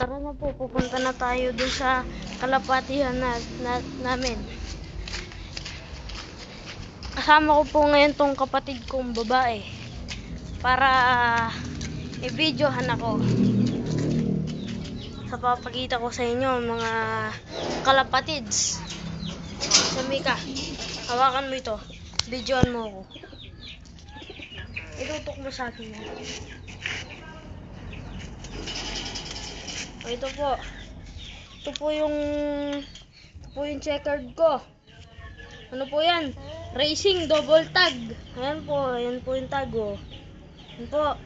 tara na po, pupunta na tayo dun sa kalapatihan namin. Kasama ko po ngayon tong kapatid kong babae para i-videohan ako. Sa papakita ko sa inyo mga kalapatids. Sa Mika, hawakan mo ito. Videohan mo ako. Itutok mo sa akin yan. O, ito po. Ito po yung checkered ko. Ano po yan? Racing double tag. Ayan po yung tag, oh. Ayan po.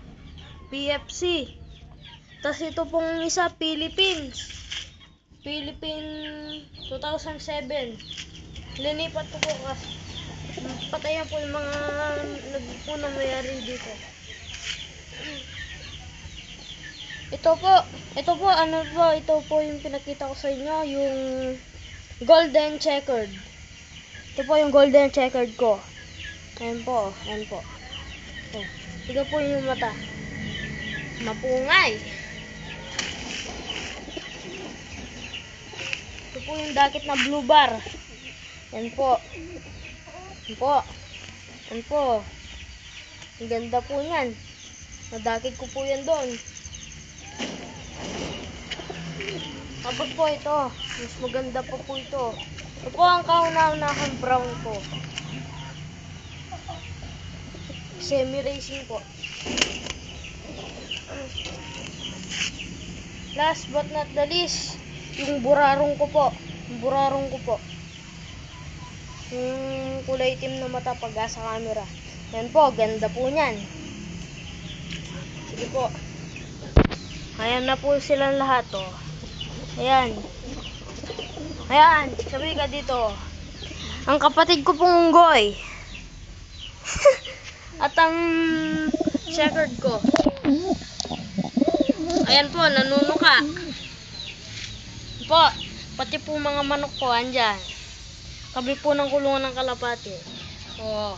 PFC. Tapos ito pong isa, Philippine 2007. Linipat ko po kasi patayan po yung mga nagpunang mayari dito. Ito po yung pinakita ko sa inyo, yung golden checkered. Ito po yung golden checkered ko. Ayan po. Ito po yung mata. Mapungay. Ito po yung dakit na blue bar. Ayan po. Ang ganda po niyan. Nadakit ko po yan doon. Tapos po ito, mas maganda pa po ito. Ito po ang kauna-unahang brown ko. Semi-racing po. Last but not the least, yung burarong ko po. Yung kulay itim na mata pag sa camera. Yan po, ganda po niyan. Sige po. Ayan na po silang lahat, oh. Ayan, sabi ka dito. Ang kapatid ko pong unggoy. At ang checkered ko. Ayan po, nanunuka. Po, pati po mga manok ko andyan. Kabi po ng kulungan ng kalapati. Oh.